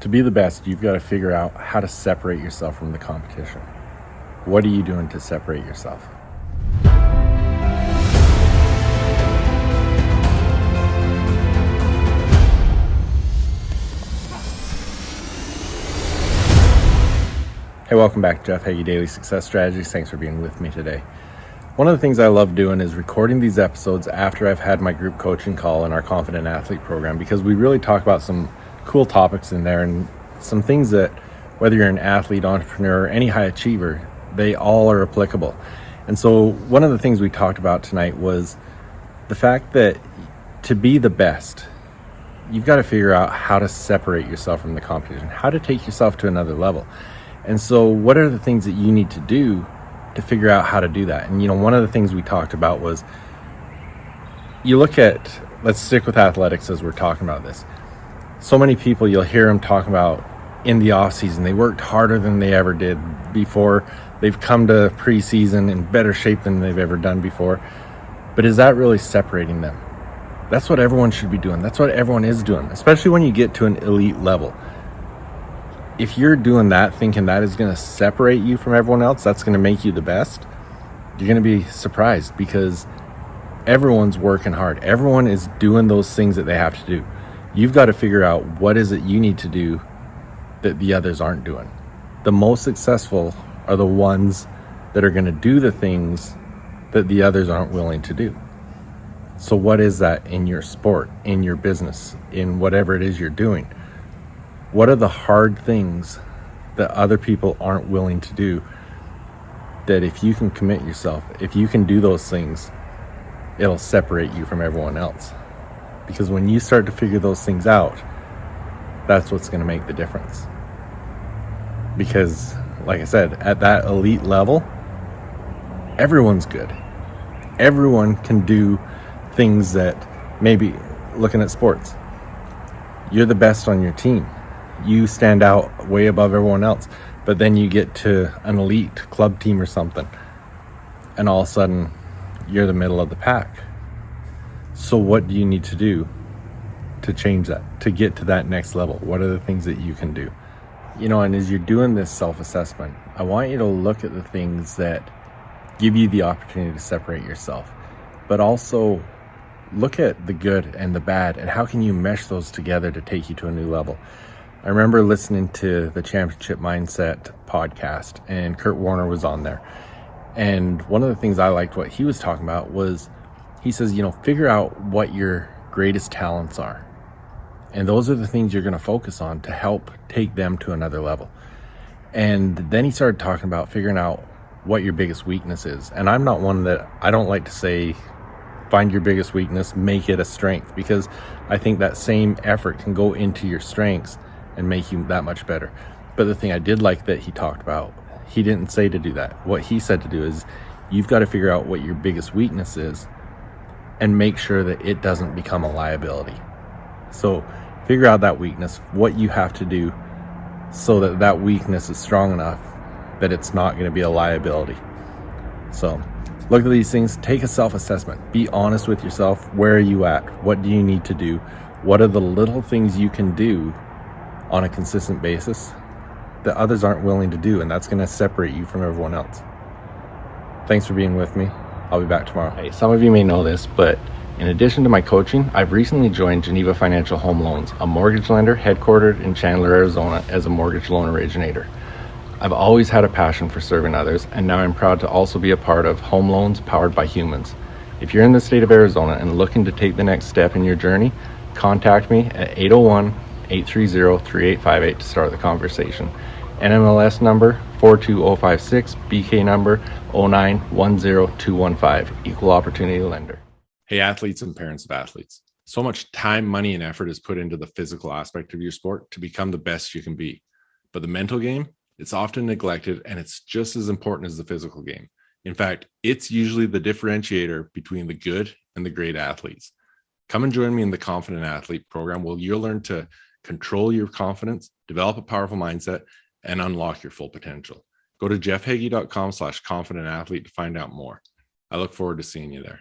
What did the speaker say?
To be the best, you've got to figure out how to separate yourself from the competition. What are you doing to separate yourself? Hey, welcome back to Jeff Heggie Daily Success Strategies. Thanks for being with me today. One of the things I love doing is recording these episodes after I've had my group coaching call in our Confident Athlete program, because we really talk about some cool topics in there and some things that, whether you're an athlete, entrepreneur, or any high achiever, they all are applicable. And so one of the things we talked about tonight was the fact that to be the best, you've got to figure out how to separate yourself from the competition, how to take yourself to another level. And so what are the things that you need to do to figure out how to do that? And, one of the things we talked about was you look at, let's stick with athletics as we're talking about this. So many people, you'll hear them talking about in the off season, they worked harder than they ever did before. They've come to preseason in better shape than they've ever done before. But is that really separating them? That's what everyone should be doing. That's what everyone is doing, especially when you get to an elite level. If you're doing that, thinking that is going to separate you from everyone else, that's going to make you the best, you're going to be surprised, because everyone's working hard. Everyone is doing those things that they have to do. You've got to figure out what is it you need to do that the others aren't doing. The most successful are the ones that are going to do the things that the others aren't willing to do. So what is that in your sport, in your business, in whatever it is you're doing? What are the hard things that other people aren't willing to do, that if you can commit yourself, if you can do those things, it'll separate you from everyone else? Because when you start to figure those things out, that's what's going to make the difference. Because, like I said, at that elite level, everyone's good. Everyone can do things that, maybe looking at sports, you're the best on your team. You stand out way above everyone else, but then you get to an elite club team or something, and all of a sudden you're the middle of the pack. So what do you need to do to change that, to get to that next level? What are the things that you can do? And as you're doing this self-assessment, I want you to look at the things that give you the opportunity to separate yourself, but also look at the good and the bad, and how can you mesh those together to take you to a new level. I remember listening to the Championship Mindset podcast, and Kurt Warner was on there. And one of the things I liked what he was talking about was, he says, figure out what your greatest talents are. And those are the things you're going to focus on to help take them to another level. And then he started talking about figuring out what your biggest weakness is. And I'm not one that, I don't like to say, find your biggest weakness, make it a strength, because I think that same effort can go into your strengths and make you that much better. But the thing I did like that he talked about, he didn't say to do that. What he said to do is, you've got to figure out what your biggest weakness is and make sure that it doesn't become a liability. So figure out that weakness, what you have to do so that that weakness is strong enough that it's not going to be a liability. So look at these things, take a self-assessment, be honest with yourself. Where are you at? What do you need to do? What are the little things you can do on a consistent basis that others aren't willing to do? And that's going to separate you from everyone else. Thanks for being with me. I'll be back tomorrow. Hey, some of you may know this, but in addition to my coaching, I've recently joined Geneva Financial Home Loans, a mortgage lender headquartered in Chandler, Arizona, as a mortgage loan originator. I've always had a passion for serving others, and now I'm proud to also be a part of Home Loans Powered by Humans. If you're in the state of Arizona and looking to take the next step in your journey, contact me at 801-830-3858 to start the conversation. NMLS number 42056, BK number 0910215, equal opportunity lender. Hey, athletes and parents of athletes. So much time, money, and effort is put into the physical aspect of your sport to become the best you can be. But the mental game, it's often neglected, and it's just as important as the physical game. In fact, it's usually the differentiator between the good and the great athletes. Come and join me in the Confident Athlete program, where you'll learn to control your confidence, develop a powerful mindset, and unlock your full potential. Go to jeffhaggie.com/confidentathlete to find out more. I look forward to seeing you there.